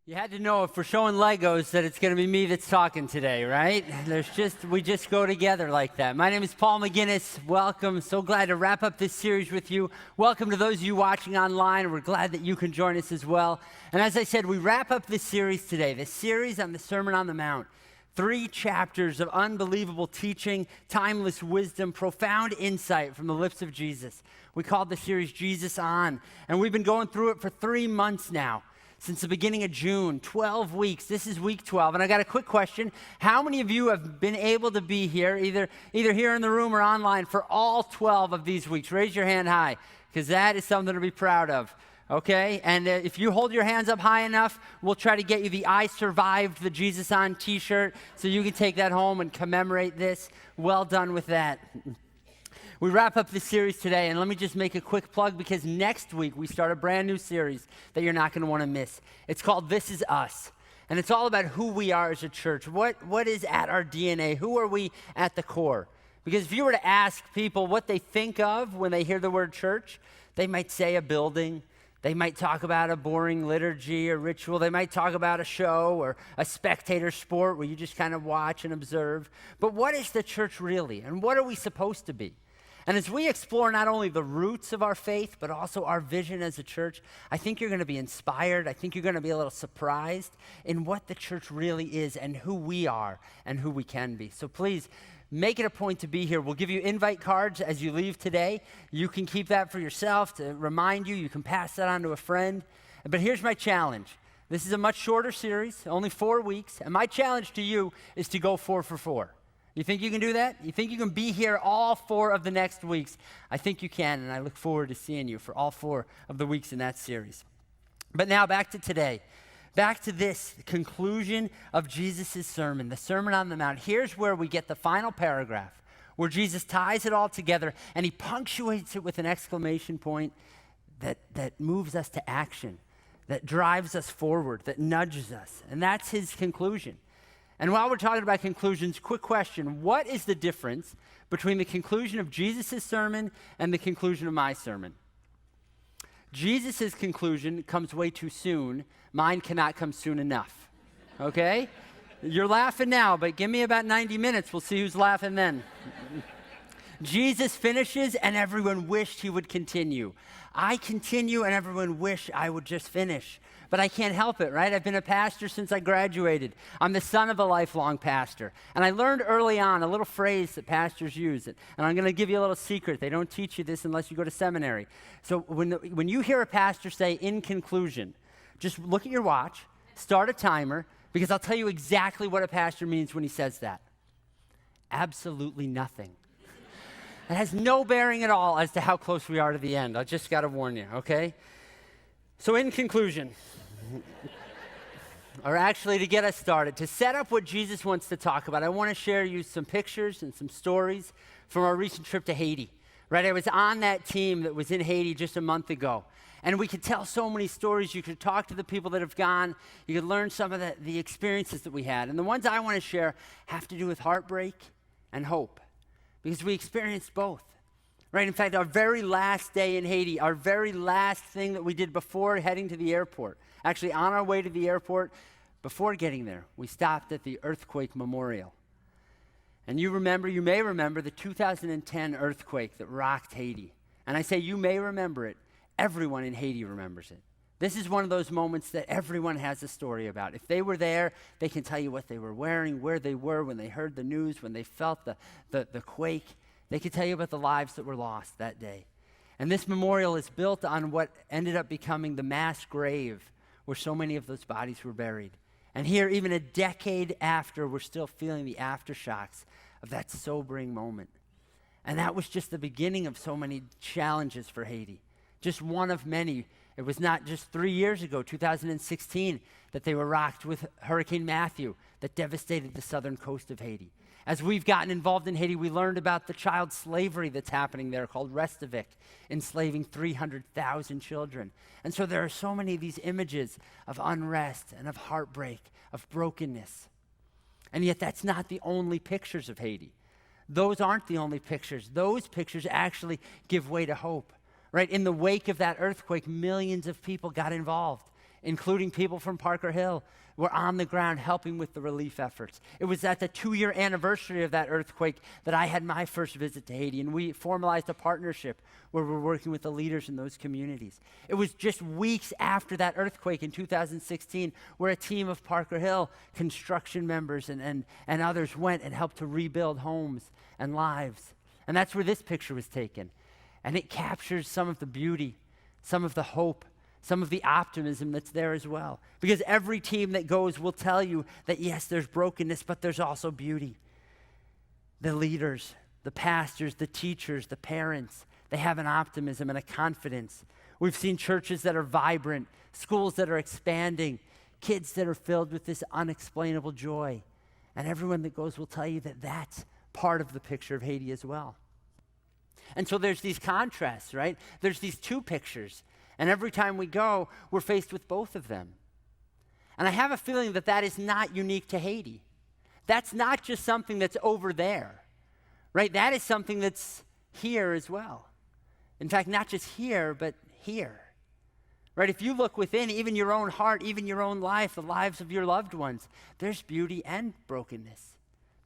You had to know if we're showing Legos that it's going to be me that's talking today, right? We just go together like that. My name is Paul McGinnis. Welcome. So glad to wrap up this series with you. Welcome to those of you watching online. We're glad that you can join us as well. And as I said, we wrap up this series today, this series on the Sermon on the Mount. 3 chapters of unbelievable teaching, timeless wisdom, profound insight from the lips of Jesus. We called the series Jesus On, and we've been going through it for 3 months now. Since the beginning of June, 12 weeks. This is week 12. And I got a quick question. How many of you have been able to be here, either here in the room or online, for all 12 of these weeks? Raise your hand high, because that is something to be proud of. Okay? And if you hold your hands up high enough, we'll try to get you the I Survived the Jesus On t-shirt, so you can take that home and commemorate this. Well done with that. We wrap up this series today, and let me just make a quick plug because next week we start a brand new series that you're not going to want to miss. It's called This Is Us, and it's all about who we are as a church. What is at our DNA? Who are we at the core? Because if you were to ask people what they think of when they hear the word church, they might say a building. They might talk about a boring liturgy or ritual. They might talk about a show or a spectator sport where you just kind of watch and observe. But what is the church really, and what are we supposed to be? And as we explore not only the roots of our faith, but also our vision as a church, I think you're going to be inspired. I think you're going to be a little surprised in what the church really is and who we are and who we can be. So please, make it a point to be here. We'll give you invite cards as you leave today. You can keep that for yourself to remind you. You can pass that on to a friend. But here's my challenge. This is a much shorter series, only 4 weeks. And my challenge to you is to go 4 for 4. You think you can do that? You think you can be here all 4 of the next weeks? I think you can, and I look forward to seeing you for all 4 of the weeks in that series. But now back to today. Back to this conclusion of Jesus' sermon, the Sermon on the Mount. Here's where we get the final paragraph, where Jesus ties it all together, and he punctuates it with an exclamation point that moves us to action, that drives us forward, that nudges us. And that's his conclusion. And while we're talking about conclusions, quick question. What is the difference between the conclusion of Jesus' sermon and the conclusion of my sermon? Jesus' conclusion comes way too soon. Mine cannot come soon enough. Okay? You're laughing now, but give me about 90 minutes. We'll see who's laughing then. Jesus finishes, and everyone wished he would continue. I continue, and everyone wished I would just finish. But I can't help it, right? I've been a pastor since I graduated. I'm the son of a lifelong pastor. And I learned early on a little phrase that pastors use. And I'm going to give you a little secret. They don't teach you this unless you go to seminary. So when you hear a pastor say, in conclusion, just look at your watch, start a timer, because I'll tell you exactly what a pastor means when he says that. Absolutely nothing. It has no bearing at all as to how close we are to the end. I just got to warn you, okay? So in conclusion, or actually to get us started, to set up what Jesus wants to talk about, I want to share you some pictures and some stories from our recent trip to Haiti. Right, I was on that team that was in Haiti just a month ago. And we could tell so many stories. You could talk to the people that have gone. You could learn some of the experiences that we had. And the ones I want to share have to do with heartbreak and hope, because we experienced both. Right, in fact, our very last day in Haiti, our very last thing that we did before heading to the airport, actually on our way to the airport, before getting there, we stopped at the earthquake memorial. And you may remember the 2010 earthquake that rocked Haiti. And I say you may remember it. Everyone in Haiti remembers it. This is one of those moments that everyone has a story about. If they were there, they can tell you what they were wearing, where they were when they heard the news, when they felt the quake. They could tell you about the lives that were lost that day. And this memorial is built on what ended up becoming the mass grave where so many of those bodies were buried. And here, even a decade after, we're still feeling the aftershocks of that sobering moment. And that was just the beginning of so many challenges for Haiti. Just one of many. It was not just 3 years ago, 2016, that they were rocked with Hurricane Matthew that devastated the southern coast of Haiti. As we've gotten involved in Haiti, we learned about the child slavery that's happening there called Restavik, enslaving 300,000 children. And so there are so many of these images of unrest and of heartbreak, of brokenness. And yet that's not the only pictures of Haiti. Those aren't the only pictures. Those pictures actually give way to hope. Right? In the wake of that earthquake, millions of people got involved including people from Parker Hill, were on the ground helping with the relief efforts. It was at the 2-year anniversary of that earthquake that I had my first visit to Haiti, and we formalized a partnership where we're working with the leaders in those communities. It was just weeks after that earthquake in 2016 where a team of Parker Hill construction members and others went and helped to rebuild homes and lives. And that's where this picture was taken. And it captures some of the beauty, some of the hope, some of the optimism that's there as well. Because every team that goes will tell you that yes, there's brokenness, but there's also beauty. The leaders, the pastors, the teachers, the parents, they have an optimism and a confidence. We've seen churches that are vibrant, schools that are expanding, kids that are filled with this unexplainable joy. And everyone that goes will tell you that that's part of the picture of Haiti as well. And so there's these contrasts, right? There's these two pictures. And every time we go, we're faced with both of them. And I have a feeling that that is not unique to Haiti. That's not just something that's over there, right? That is something that's here as well. In fact, not just here, but here, right? If you look within even your own heart, even your own life, the lives of your loved ones, there's beauty and brokenness.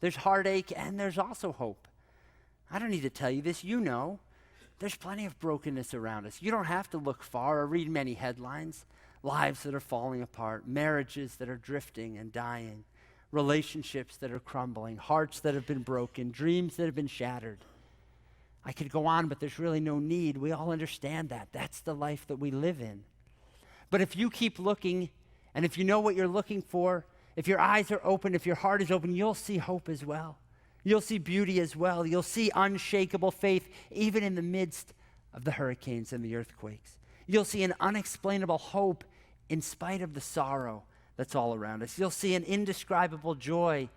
There's heartache and there's also hope. I don't need to tell you this, you know. There's plenty of brokenness around us. You don't have to look far or read many headlines. Lives that are falling apart, marriages that are drifting and dying, relationships that are crumbling, hearts that have been broken, dreams that have been shattered. I could go on, but there's really no need. We all understand that. That's the life that we live in. But if you keep looking, and if you know what you're looking for, if your eyes are open, if your heart is open, you'll see hope as well. You'll see beauty as well. You'll see unshakable faith even in the midst of the hurricanes and the earthquakes. You'll see an unexplainable hope in spite of the sorrow that's all around us. You'll see an indescribable joy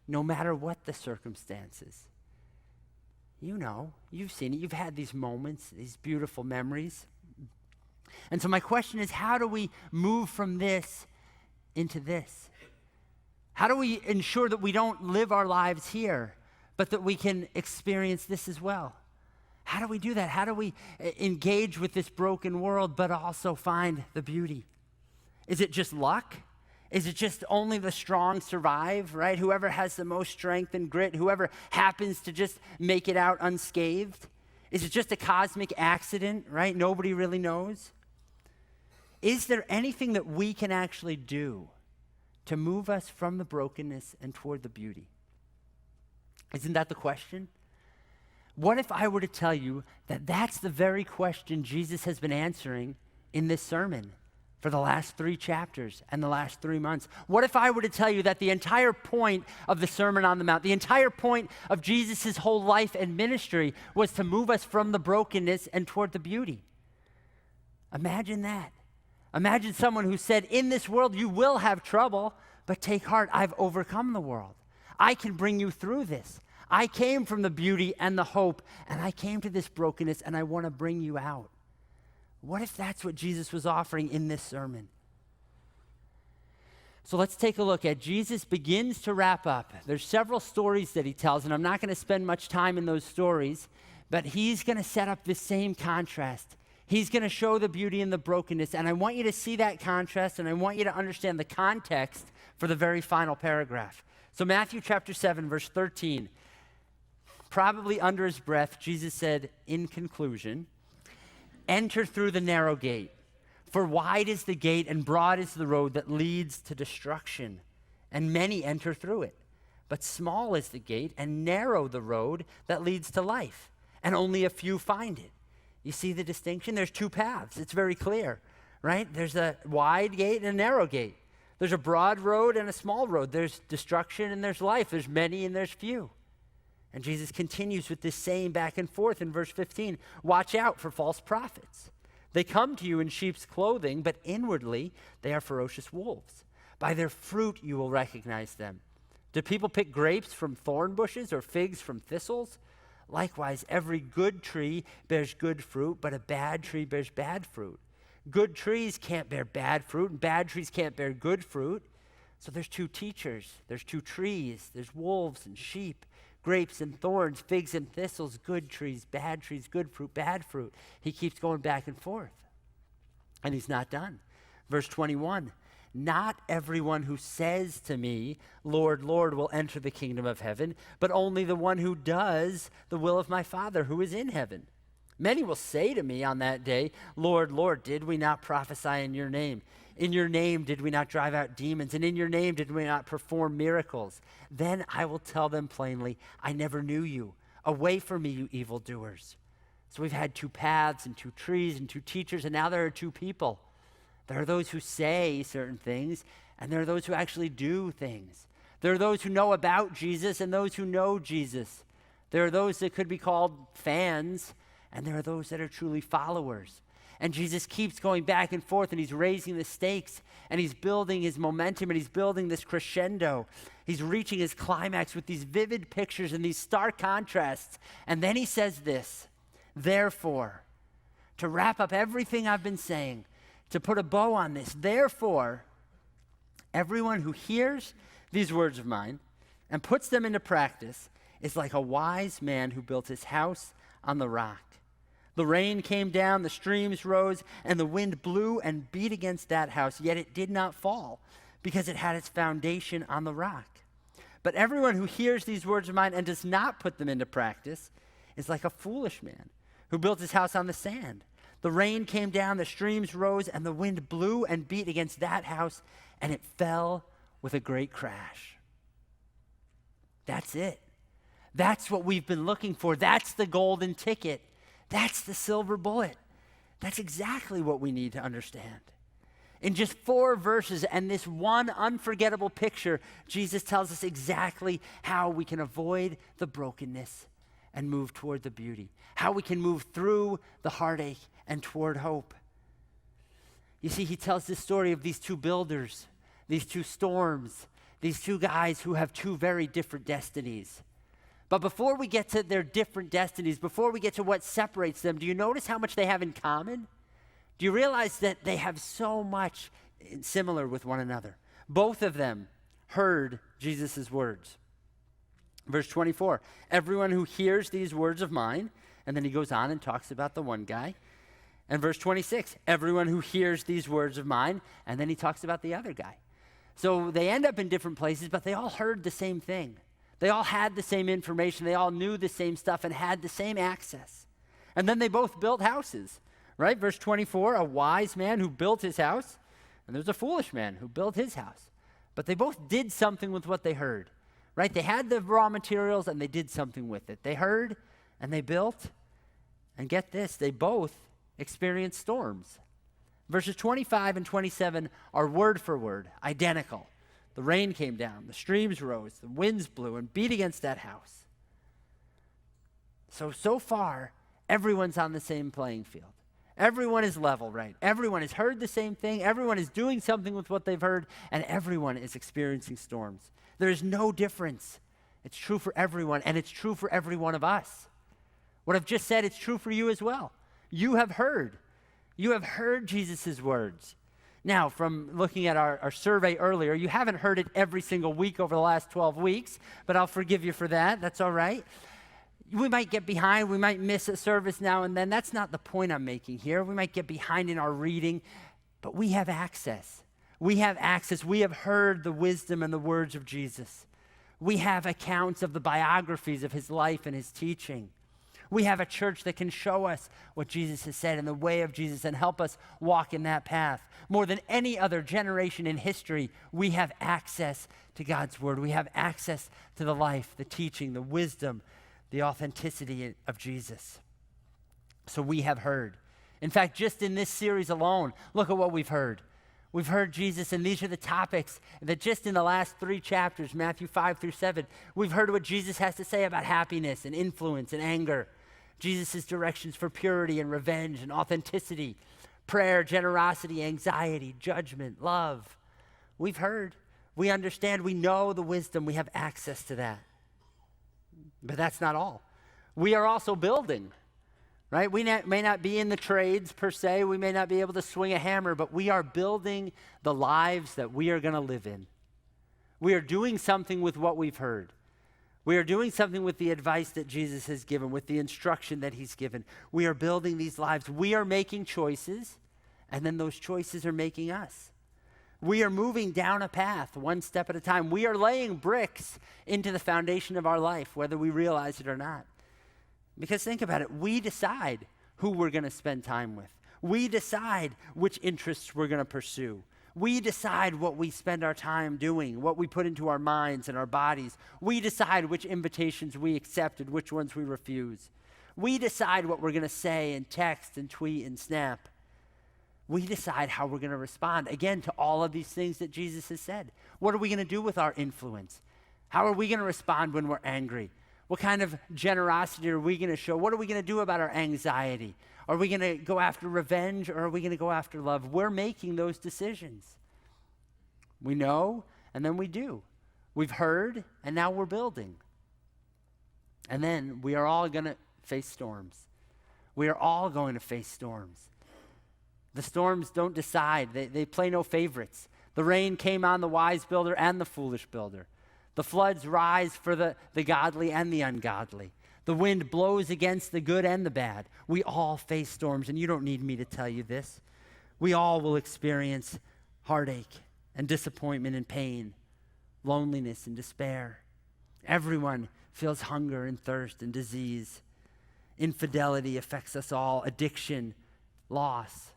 no matter what the circumstances. You know, you've seen it. You've had these moments, these beautiful memories. And so my question is, how do we move from this into this? How do we ensure that we don't live our lives here, but that we can experience this as well? How do we do that? How do we engage with this broken world, but also find the beauty? Is it just luck? Is it just only the strong survive, right? Whoever has the most strength and grit, whoever happens to just make it out unscathed? Is it just a cosmic accident, right? Nobody really knows. Is there anything that we can actually do to move us from the brokenness and toward the beauty? Isn't that the question? What if I were to tell you that that's the very question Jesus has been answering in this sermon for the last 3 chapters and the last 3 months? What if I were to tell you that the entire point of the Sermon on the Mount, the entire point of Jesus' whole life and ministry was to move us from the brokenness and toward the beauty? Imagine that. Imagine someone who said, in this world you will have trouble, but take heart, I've overcome the world. I can bring you through this. I came from the beauty and the hope, and I came to this brokenness, and I want to bring you out. What if that's what Jesus was offering in this sermon? So let's take a look at Jesus begins to wrap up. There's several stories that he tells, and I'm not going to spend much time in those stories, but he's going to set up this same contrast. He's going to show the beauty and the brokenness, and I want you to see that contrast, and I want you to understand the context for the very final paragraph. So Matthew chapter 7, verse 13, probably under his breath, Jesus said in conclusion, "Enter through the narrow gate, for wide is the gate and broad is the road that leads to destruction, and many enter through it. But small is the gate and narrow the road that leads to life, and only a few find it." You see the distinction? There's 2 paths. It's very clear, right? There's a wide gate and a narrow gate. There's a broad road and a small road. There's destruction and there's life. There's many and there's few. And Jesus continues with this same back and forth in verse 15. "Watch out for false prophets. They come to you in sheep's clothing, but inwardly they are ferocious wolves. By their fruit you will recognize them. Do people pick grapes from thorn bushes or figs from thistles? Likewise, every good tree bears good fruit, but a bad tree bears bad fruit. Good trees can't bear bad fruit, and bad trees can't bear good fruit. So there's 2 teachers, there's 2 trees, there's wolves and sheep, grapes and thorns, figs and thistles, good trees, good fruit, bad fruit." He keeps going back and forth, and he's not done. Verse 21, not everyone who says to me, Lord, Lord, will enter the kingdom of heaven, but only the one who does the will of my Father who is in heaven. Many will say to me on that day, Lord, Lord, did we not prophesy in your name? In your name did we not drive out demons? And in your name did we not perform miracles? Then I will tell them plainly, I never knew you. Away from me, you evildoers. So we've had two paths and two trees and two teachers, and now there are two people. There are those who say certain things, and there are those who actually do things. There are those who know about Jesus and those who know Jesus. There are those that could be called fans, and there are those that are truly followers. And Jesus keeps going back and forth, and he's raising the stakes, and he's building his momentum, and he's building this crescendo. He's reaching his climax with these vivid pictures and these stark contrasts. And then he says this, therefore, to wrap up everything I've been saying, to put a bow on this, therefore, everyone who hears these words of mine and puts them into practice is like a wise man who built his house on the rock. The rain came down, the streams rose, and the wind blew and beat against that house, yet it did not fall, because it had its foundation on the rock. But everyone who hears these words of mine and does not put them into practice is like a foolish man who built his house on the sand. The rain came down, the streams rose, and the wind blew and beat against that house, and it fell with a great crash. That's it. That's what we've been looking for. That's the golden ticket. That's the silver bullet. That's exactly what we need to understand. In just 4 verses and this one unforgettable picture, Jesus tells us exactly how we can avoid the brokenness and move toward the beauty, how we can move through the heartache and toward hope. You see, he tells this story of these two builders, these two storms, these two guys who have two very different destinies. But before we get to their different destinies, before we get to what separates them, do you notice how much they have in common? Do you realize that they have so much similar with one another? Both of them heard Jesus' words. Verse 24, everyone who hears these words of mine, and then he goes on and talks about the one guy. And verse 26, everyone who hears these words of mine, and then he talks about the other guy. So they end up in different places, but they all heard the same thing. They all had the same information. They all knew the same stuff and had the same access. And then they both built houses, right? Verse 24, a wise man who built his house, and there's a foolish man who built his house. But they both did something with what they heard, right? They had the raw materials and they did something with it. They heard and they built, and get this, they both experienced storms. Verses 25 and 27 are word for word identical. The rain came down, the streams rose, the winds blew and beat against that house. So far, everyone's on the same playing field. Everyone is level, right? Everyone has heard the same thing. Everyone is doing something with what they've heard, and everyone is experiencing storms. There is no difference. It's true for everyone, and it's true for every one of us. What I've just said, it's true for you as well. You have heard. You have heard Jesus' words. Now, from looking at our survey earlier, you haven't heard it every single week over the last 12 weeks, but I'll forgive you for that. That's all right. We might get behind. We might miss a service now and then. That's not the point I'm making here. We might get behind in our reading, but we have access. We have access. We have heard the wisdom and the words of Jesus. We have accounts of the biographies of his life and his teaching. We have a church that can show us what Jesus has said in the way of Jesus and help us walk in that path. More than any other generation in history, we have access to God's word. We have access to the life, the teaching, the wisdom, the authenticity of Jesus. So we have heard. In fact, just in this series alone, look at what we've heard. We've heard Jesus, and these are the topics that just in the last 3 chapters, Matthew 5 through 7, we've heard what Jesus has to say about happiness and influence and anger, Jesus' directions for purity and revenge and authenticity, prayer, generosity, anxiety, judgment, love. We've heard, we understand, we know the wisdom, we have access to that. But that's not all. We are also building. Right? We may not be in the trades per se. We may not be able to swing a hammer, but we are building the lives that we are going to live in. We are doing something with what we've heard. We are doing something with the advice that Jesus has given, with the instruction that he's given. We are building these lives. We are making choices, And then those choices are making us. We are moving down a path one step at a time. We are laying bricks into the foundation of our life, whether we realize it or not. Because think about it, we decide who we're going to spend time with. We decide which interests we're going to pursue. We decide what we spend our time doing, what we put into our minds and our bodies. We decide which invitations we accept and which ones we refuse. We decide what we're going to say and text and tweet and snap. We decide how we're going to respond, again, to all of these things that Jesus has said. What are we going to do with our influence? How are we going to respond when we're angry? What kind of generosity are we going to show? What are we going to do about our anxiety? Are we going to go after revenge or are we going to go after love? We're making those decisions. We know and then we do. We've heard and now we're building. And then we are all going to face storms. We are all going to face storms. The storms don't decide. They play no favorites. The rain came on the wise builder and the foolish builder. The floods rise for the godly and the ungodly. The wind blows against the good and the bad. We all face storms, and you don't need me to tell you this. We all will experience heartache and disappointment and pain, loneliness and despair. Everyone feels hunger and thirst and disease. Infidelity affects us all, addiction, loss.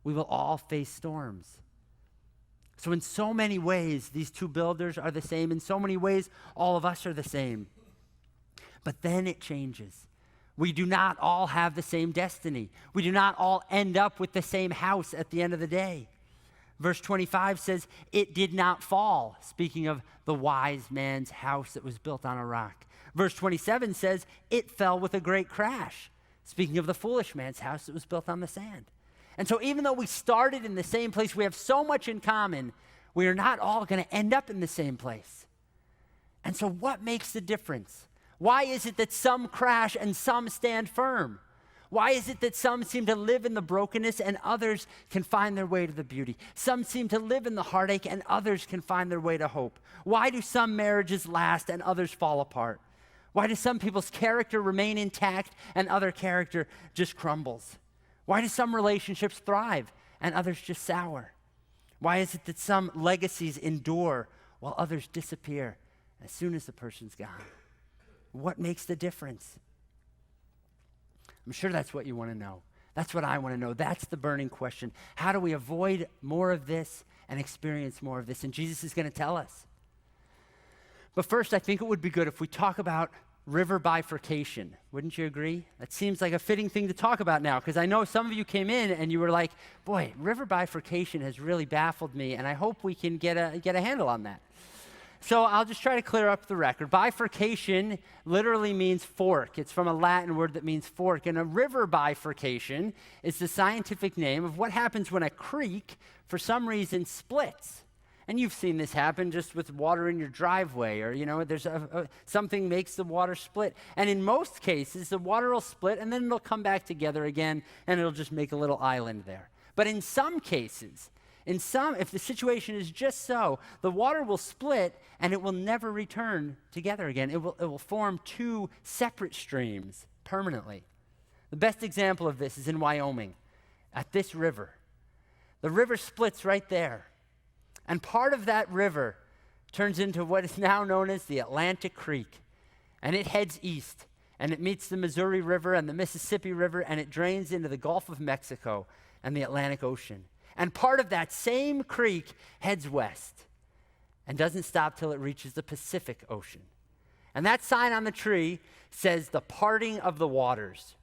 We will all face storms. So in so many ways, these two builders are the same. In so many ways, all of us are the same. But then it changes. We do not all have the same destiny. We do not all end up with the same house at the end of the day. Verse 25 says, it did not fall, speaking of the wise man's house that was built on a rock. Verse 27 says, it fell with a great crash, speaking of the foolish man's house that was built on the sand. And so even though we started in the same place, we have so much in common, we are not all going to end up in the same place. And so what makes the difference? Why is it that some crash and some stand firm? Why is it that some seem to live in the brokenness and others can find their way to the beauty? Some seem to live in the heartache and others can find their way to hope. Why do some marriages last and others fall apart? Why do some people's character remain intact and other character just crumbles? Why do some relationships thrive and others just sour? Why is it that some legacies endure while others disappear as soon as the person's gone? What makes the difference? I'm sure that's what you want to know. That's what I want to know. That's the burning question. How do we avoid more of this and experience more of this? And Jesus is going to tell us. But first, I think it would be good if we talk about river bifurcation. Wouldn't you agree? That seems like a fitting thing to talk about now, because I know some of you came in and you were like, boy, river bifurcation has really baffled me, and I hope we can get a handle on that. So I'll just try to clear up the record. Bifurcation literally means fork. It's from a Latin word that means fork. And a river bifurcation is the scientific name of what happens when a creek, for some reason, splits. And you've seen this happen just with water in your driveway, or, there's something makes the water split. And in most cases, the water will split, and then it'll come back together again, and it'll just make a little island there. But in some cases, if the situation is just so, the water will split, and it will never return together again. It will form two separate streams permanently. The best example of this is in Wyoming, at this river. The river splits right there. And part of that river turns into what is now known as the Atlantic Creek. And it heads east, and it meets the Missouri River and the Mississippi River, and it drains into the Gulf of Mexico and the Atlantic Ocean. And part of that same creek heads west and doesn't stop till it reaches the Pacific Ocean. And that sign on the tree says the parting of the waters.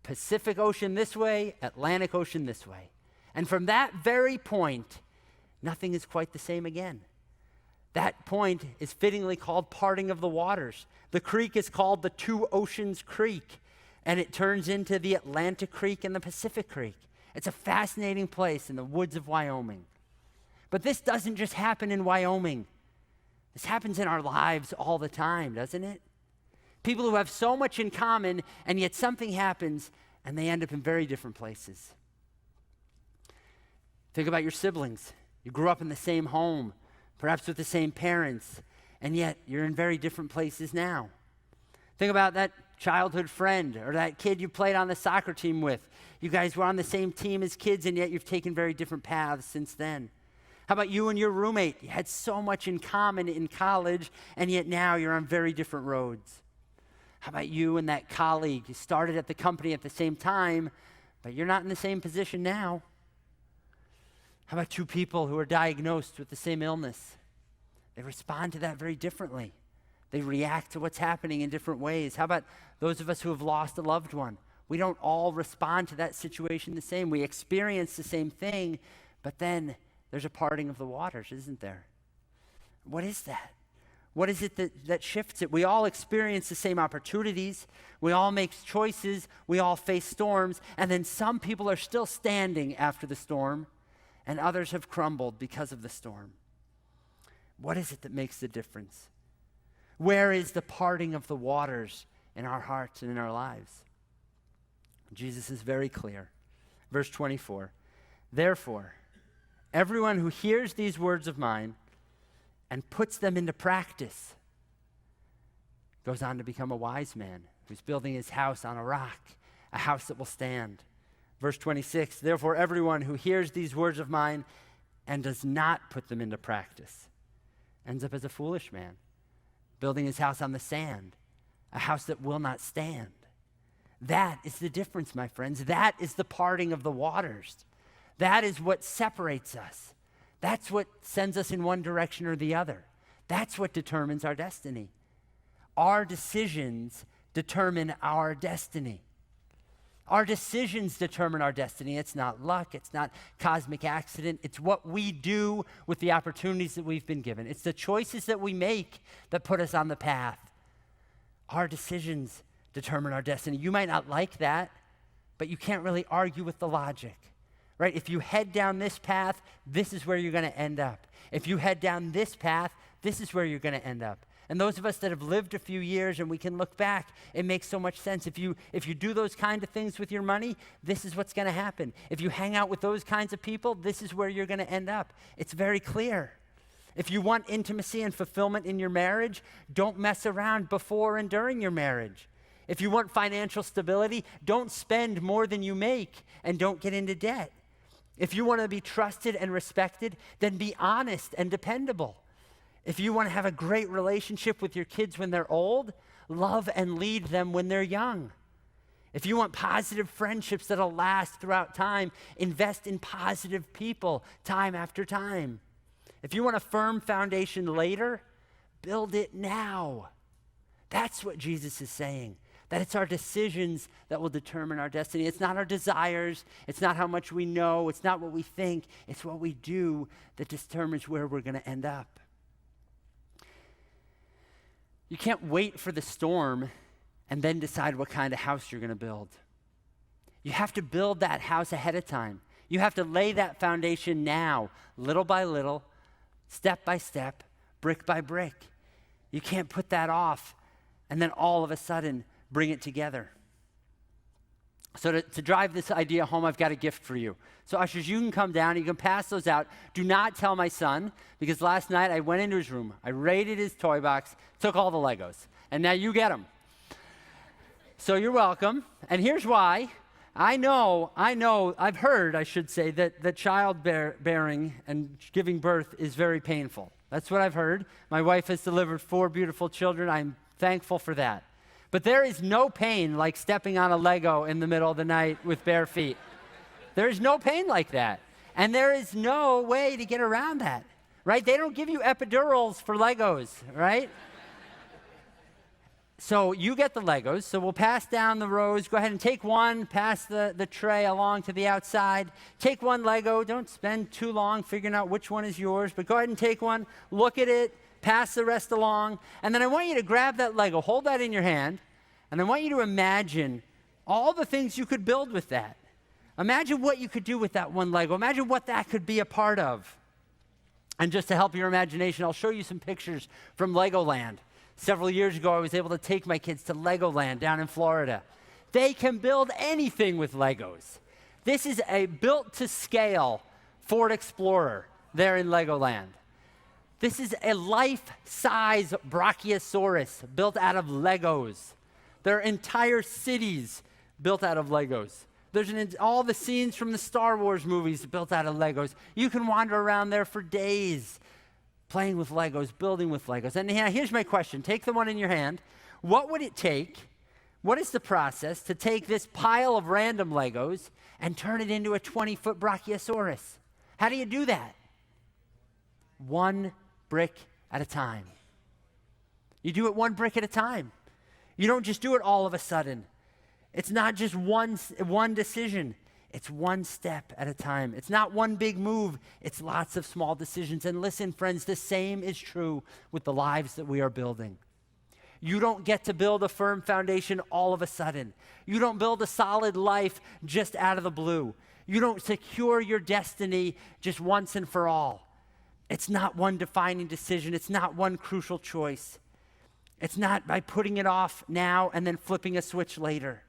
Pacific Ocean this way, Atlantic Ocean this way. And from that very point, nothing is quite the same again. That point is fittingly called parting of the waters. The creek is called the Two Oceans Creek, and it turns into the Atlantic Creek and the Pacific Creek. It's a fascinating place in the woods of Wyoming. But this doesn't just happen in Wyoming. This happens in our lives all the time, doesn't it? People who have so much in common, and yet something happens, and they end up in very different places. Think about your siblings. You grew up in the same home, perhaps with the same parents, and yet you're in very different places now. Think about that childhood friend or that kid you played on the soccer team with. You guys were on the same team as kids, and yet you've taken very different paths since then. How about you and your roommate? You had so much in common in college, and yet now you're on very different roads. How about you and that colleague? You started at the company at the same time, but you're not in the same position now. How about two people who are diagnosed with the same illness? They respond to that very differently. They react to what's happening in different ways. How about those of us who have lost a loved one? We don't all respond to that situation the same. We experience the same thing, but then there's a parting of the waters, isn't there? What is that? What is it that shifts it? We all experience the same opportunities. We all make choices. We all face storms. And then some people are still standing after the storm, and others have crumbled because of the storm. What is it that makes the difference? Where is the parting of the waters in our hearts and in our lives? Jesus is very clear. Verse 24, therefore, everyone who hears these words of mine and puts them into practice goes on to become a wise man who's building his house on a rock, a house that will stand. Verse 26, therefore, everyone who hears these words of mine and does not put them into practice ends up as a foolish man, building his house on the sand, a house that will not stand. That is the difference, my friends. That is the parting of the waters. That is what separates us. That's what sends us in one direction or the other. That's what determines our destiny. Our decisions determine our destiny. Our decisions determine our destiny. It's not luck. It's not cosmic accident. It's what we do with the opportunities that we've been given. It's the choices that we make that put us on the path. Our decisions determine our destiny. You might not like that, but you can't really argue with the logic, right? If you head down this path, this is where you're going to end up. If you head down this path, this is where you're going to end up. And those of us that have lived a few years and we can look back, it makes so much sense. If you do those kind of things with your money, this is what's going to happen. If you hang out with those kinds of people, this is where you're going to end up. It's very clear. If you want intimacy and fulfillment in your marriage, don't mess around before and during your marriage. If you want financial stability, don't spend more than you make and don't get into debt. If you want to be trusted and respected, then be honest and dependable. If you want to have a great relationship with your kids when they're old, love and lead them when they're young. If you want positive friendships that'll last throughout time, invest in positive people time after time. If you want a firm foundation later, build it now. That's what Jesus is saying. That it's our decisions that will determine our destiny. It's not our desires. It's not how much we know. It's not what we think. It's what we do that determines where we're going to end up. You can't wait for the storm and then decide what kind of house you're going to build. You have to build that house ahead of time. You have to lay that foundation now, little by little, step by step, brick by brick. You can't put that off and then all of a sudden bring it together. So to drive this idea home, I've got a gift for you. So ushers, you can come down, you can pass those out. Do not tell my son, because last night I went into his room, I raided his toy box, took all the Legos, and now you get them. So you're welcome, and here's why. I've heard, I should say, that childbearing and giving birth is very painful. That's what I've heard. My wife has delivered 4 beautiful children. I'm thankful for that. But there is no pain like stepping on a Lego in the middle of the night with bare feet. There is no pain like that. And there is no way to get around that, right? They don't give you epidurals for Legos, right? So you get the Legos. So we'll pass down the rows. Go ahead and take one, pass the tray along to the outside. Take one Lego. Don't spend too long figuring out which one is yours, but go ahead and take one, look at it, pass the rest along, and then I want you to grab that Lego, hold that in your hand, and I want you to imagine all the things you could build with that. Imagine what you could do with that one Lego. Imagine what that could be a part of. And just to help your imagination, I'll show you some pictures from Legoland. Several years ago, I was able to take my kids to Legoland down in Florida. They can build anything with Legos. This is a built-to-scale Ford Explorer there in Legoland. This is a life-size Brachiosaurus built out of Legos. There are entire cities built out of Legos. There's all the scenes from the Star Wars movies built out of Legos. You can wander around there for days playing with Legos, building with Legos. And here's my question. Take the one in your hand. What would it take? What is the process to take this pile of random Legos and turn it into a 20-foot Brachiosaurus? How do you do that? One brick at a time. You do it one brick at a time. You don't just do it all of a sudden. It's not just one decision. It's one step at a time. It's not one big move. It's lots of small decisions. And listen, friends, the same is true with the lives that we are building. You don't get to build a firm foundation all of a sudden. You don't build a solid life just out of the blue. You don't secure your destiny just once and for all. It's not one defining decision. It's not one crucial choice. It's not by putting it off now and then flipping a switch later.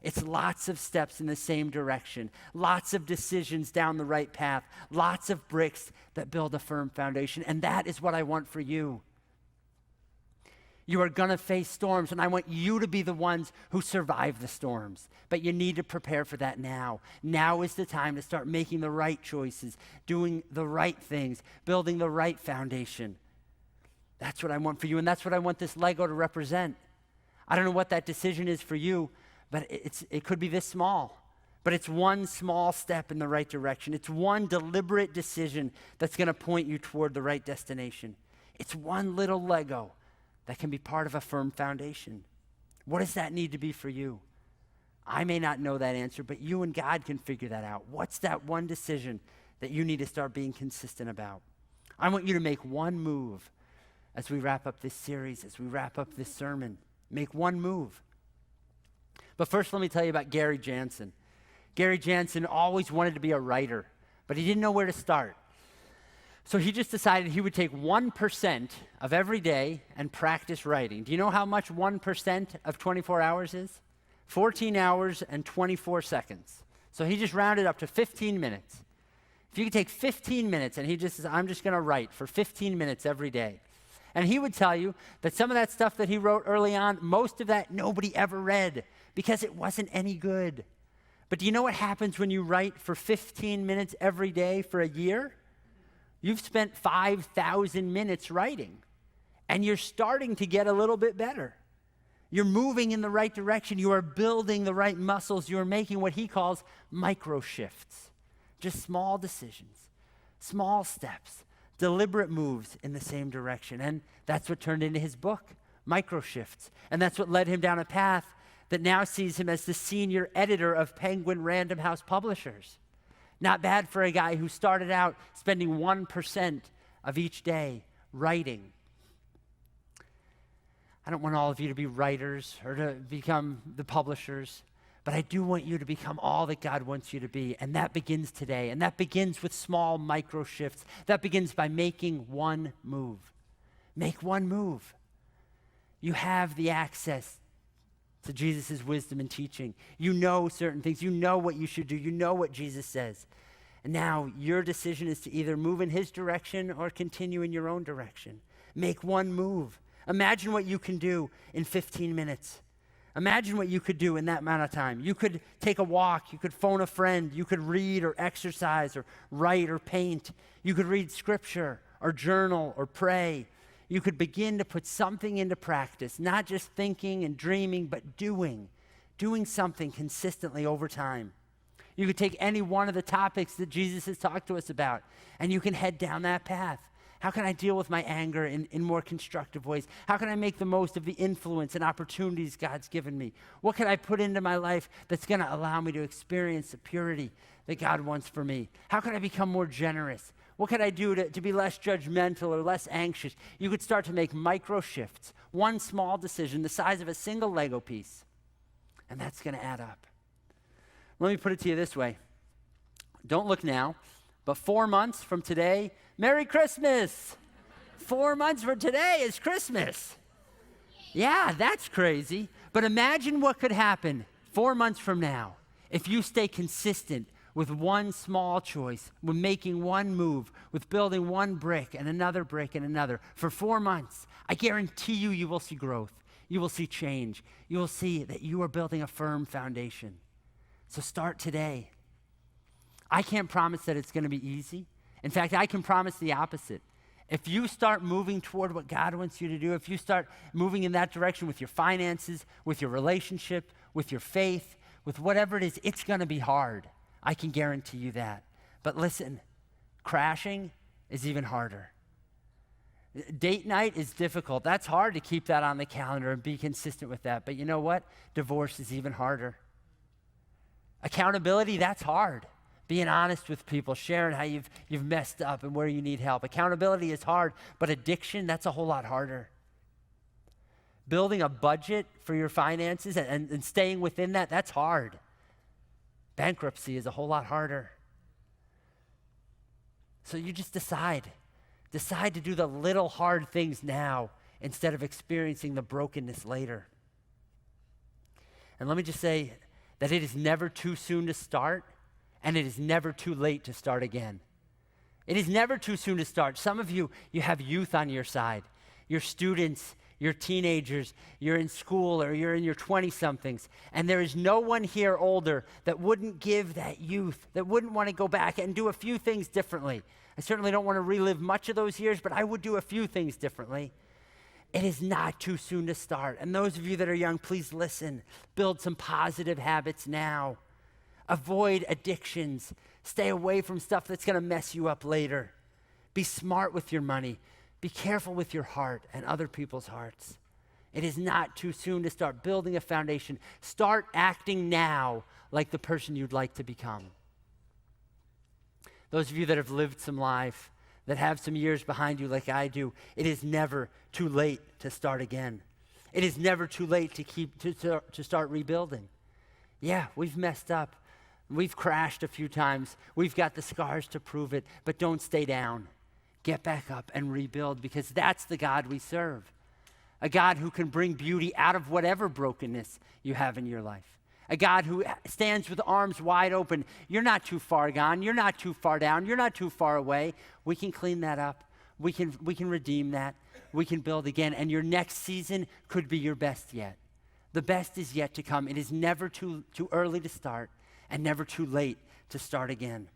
It's lots of steps in the same direction, lots of decisions down the right path, lots of bricks that build a firm foundation. And that is what I want for you. You are going to face storms, and I want you to be the ones who survive the storms. But you need to prepare for that now. Now is the time to start making the right choices, doing the right things, building the right foundation. That's what I want for you, and that's what I want this Lego to represent. I don't know what that decision is for you, but it could be this small. But it's one small step in the right direction. It's one deliberate decision that's going to point you toward the right destination. It's one little Lego that can be part of a firm foundation. What does that need to be for you? I may not know that answer, but you and God can figure that out. What's that one decision that you need to start being consistent about? I want you to make one move as we wrap up this series, as we wrap up this sermon. Make one move. But first, let me tell you about Gary Jansen. Gary Jansen always wanted to be a writer, but he didn't know where to start. So he just decided he would take 1% of every day and practice writing. Do you know how much 1% of 24 hours is? 14 hours and 24 seconds. So he just rounded up to 15 minutes. If you could take 15 minutes, and he just says, I'm just going to write for 15 minutes every day. And he would tell you that some of that stuff that he wrote early on, most of that nobody ever read because it wasn't any good. But do you know what happens when you write for 15 minutes every day for a year? You've spent 5,000 minutes writing, and you're starting to get a little bit better. You're moving in the right direction. You are building the right muscles. You are making what he calls micro shifts, just small decisions, small steps, deliberate moves in the same direction. And that's what turned into his book, Micro Shifts. And that's what led him down a path that now sees him as the senior editor of Penguin Random House Publishers. Not bad for a guy who started out spending 1% of each day writing. I don't want all of you to be writers or to become the publishers, but I do want you to become all that God wants you to be. And that begins today. And that begins with small micro shifts. That begins by making one move. Make one move. You have the access to Jesus' wisdom and teaching. You know certain things. You know what you should do. You know what Jesus says. And now your decision is to either move in his direction or continue in your own direction. Make one move. Imagine what you can do in 15 minutes. Imagine what you could do in that amount of time. You could take a walk. You could phone a friend. You could read or exercise or write or paint. You could read scripture or journal or pray. You could begin to put something into practice, not just thinking and dreaming, but doing something consistently over time. You could take any one of the topics that Jesus has talked to us about, and you can head down that path. How can I deal with my anger in more constructive ways? How can I make the most of the influence and opportunities God's given me? What can I put into my life that's going to allow me to experience the purity that God wants for me? How can I become more generous? What can I do to be less judgmental or less anxious? You could start to make micro shifts, one small decision the size of a single Lego piece, and that's going to add up. Let me put it to you this way. Don't look now, but 4 months from today, Merry Christmas! 4 months from today is Christmas. Yeah, that's crazy. But imagine what could happen 4 months from now if you stay consistent with one small choice, with making one move, with building one brick and another for 4 months. I guarantee you will see growth. You will see change. You will see that you are building a firm foundation. So start today. I can't promise that it's going to be easy. In fact, I can promise the opposite. If you start moving toward what God wants you to do, if you start moving in that direction with your finances, with your relationship, with your faith, with whatever it is, it's going to be hard. I can guarantee you that. But listen, crashing is even harder. Date night is difficult. That's hard to keep that on the calendar and be consistent with that. But you know what? Divorce is even harder. Accountability, that's hard. Being honest with people, sharing how you've messed up and where you need help. Accountability is hard, but addiction, that's a whole lot harder. Building a budget for your finances and staying within that, that's hard. Bankruptcy is a whole lot harder. So you just decide. Decide to do the little hard things now instead of experiencing the brokenness later. And let me just say that it is never too soon to start, and it is never too late to start again. It is never too soon to start. Some of you have youth on your side. You're students, you're teenagers, you're in school, or you're in your 20-somethings, and there is no one here older that wouldn't give that youth, that wouldn't want to go back and do a few things differently. I certainly don't want to relive much of those years, but I would do a few things differently. It is not too soon to start. And those of you that are young, please listen. Build some positive habits now. Avoid addictions. Stay away from stuff that's going to mess you up later. Be smart with your money. Be careful with your heart and other people's hearts. It is not too soon to start building a foundation. Start acting now like the person you'd like to become. Those of you that have lived some life, that have some years behind you like I do, it is never too late to start again. It is never too late to start rebuilding. Yeah, we've messed up. We've crashed a few times. We've got the scars to prove it, but don't stay down. Get back up and rebuild, because that's the God we serve. A God who can bring beauty out of whatever brokenness you have in your life. A God who stands with arms wide open. You're not too far gone. You're not too far down. You're not too far away. We can clean that up. We can redeem that. We can build again. And your next season could be your best yet. The best is yet to come. It is never too early to start and never too late to start again.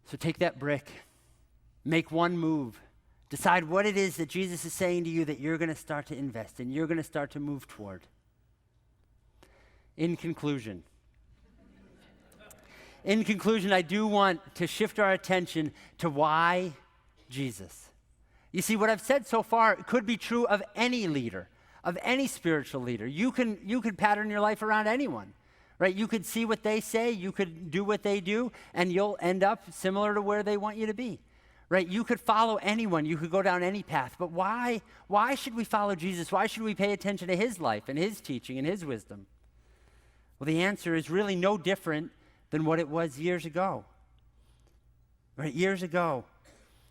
So take that brick. Make one move. Decide what it is that Jesus is saying to you that you're going to start to invest in, you're going to start to move toward. In conclusion, I do want to shift our attention to why Jesus. You see, what I've said so far could be true of any leader, of any spiritual leader. You could pattern your life around anyone, right? You could see what they say, you could do what they do, and you'll end up similar to where they want you to be. Right? You could follow anyone. You could go down any path. But why should we follow Jesus? Why should we pay attention to his life and his teaching and his wisdom? Well, the answer is really no different than what it was years ago. Right? Years ago,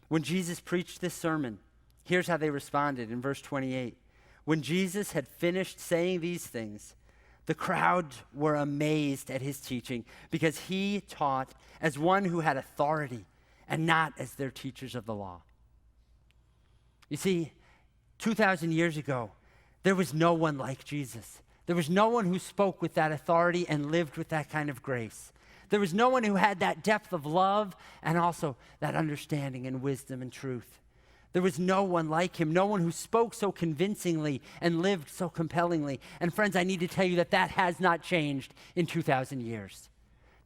when Jesus preached this sermon, here's how they responded in verse 28. When Jesus had finished saying these things, the crowds were amazed at his teaching, because he taught as one who had authority and not as their teachers of the law. You see, 2,000 years ago, there was no one like Jesus. There was no one who spoke with that authority and lived with that kind of grace. There was no one who had that depth of love and also that understanding and wisdom and truth. There was no one like him, no one who spoke so convincingly and lived so compellingly. And friends, I need to tell you that has not changed in 2,000 years.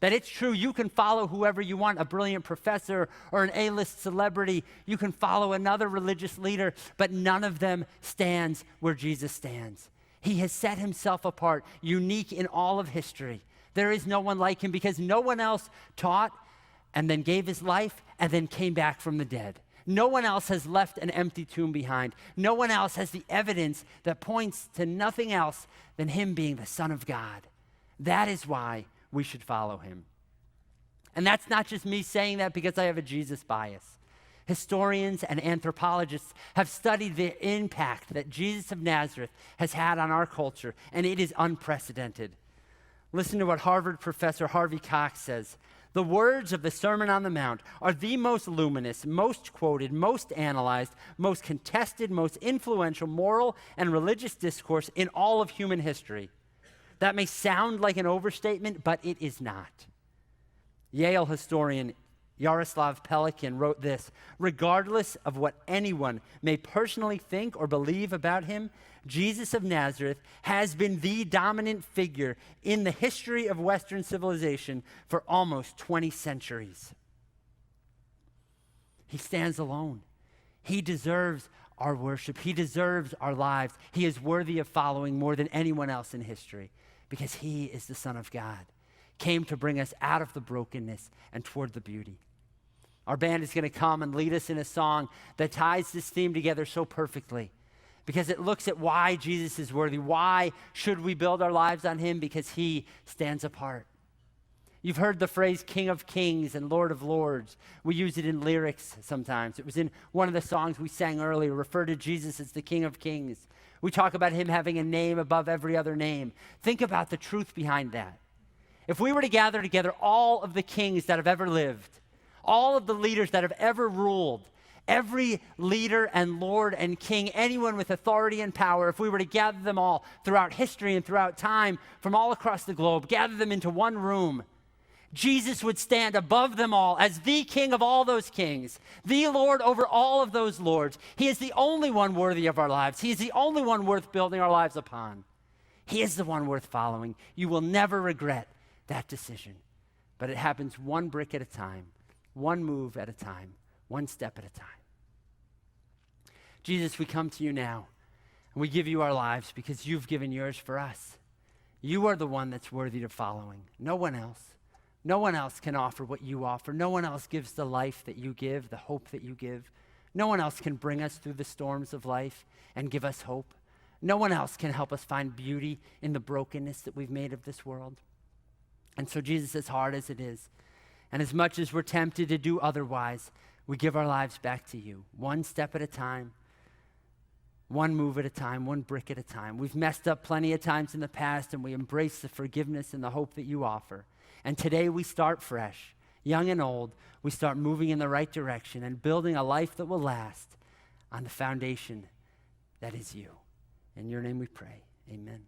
That it's true, you can follow whoever you want, a brilliant professor or an A-list celebrity. You can follow another religious leader, but none of them stands where Jesus stands. He has set himself apart, unique in all of history. There is no one like him, because no one else taught and then gave his life and then came back from the dead. No one else has left an empty tomb behind. No one else has the evidence that points to nothing else than him being the Son of God. That is why we should follow him. And that's not just me saying that because I have a Jesus bias. Historians and anthropologists have studied the impact that Jesus of Nazareth has had on our culture, and it is unprecedented. Listen to what Harvard professor Harvey Cox says. The words of the Sermon on the Mount are the most luminous, most quoted, most analyzed, most contested, most influential moral and religious discourse in all of human history. That may sound like an overstatement, but it is not. Yale historian Yaroslav Pelikan wrote this: regardless of what anyone may personally think or believe about him, Jesus of Nazareth has been the dominant figure in the history of Western civilization for almost 20 centuries. He stands alone. He deserves our worship. He deserves our lives. He is worthy of following more than anyone else in history because he is the Son of God, came to bring us out of the brokenness and toward the beauty. Our band is going to come and lead us in a song that ties this theme together so perfectly because it looks at why Jesus is worthy. Why should we build our lives on him? Because he stands apart. You've heard the phrase King of Kings and Lord of Lords. We use it in lyrics sometimes. It was in one of the songs we sang earlier, refer to Jesus as the King of Kings. We talk about him having a name above every other name. Think about the truth behind that. If we were to gather together all of the kings that have ever lived, all of the leaders that have ever ruled, every leader and lord and king, anyone with authority and power, if we were to gather them all throughout history and throughout time from all across the globe, gather them into one room, Jesus would stand above them all as the king of all those kings, the Lord over all of those lords. He is the only one worthy of our lives. He is the only one worth building our lives upon. He is the one worth following. You will never regret that decision. But it happens one brick at a time, one move at a time, one step at a time. Jesus, we come to you now, and we give you our lives because you've given yours for us. You are the one that's worthy of following. No one else. No one else can offer what you offer. No one else gives the life that you give, the hope that you give. No one else can bring us through the storms of life and give us hope. No one else can help us find beauty in the brokenness that we've made of this world. And so, Jesus, as hard as it is, and as much as we're tempted to do otherwise, we give our lives back to you, one step at a time, one move at a time, one brick at a time. We've messed up plenty of times in the past, and we embrace the forgiveness and the hope that you offer. And today we start fresh, young and old. We start moving in the right direction and building a life that will last on the foundation that is you. In your name we pray. Amen.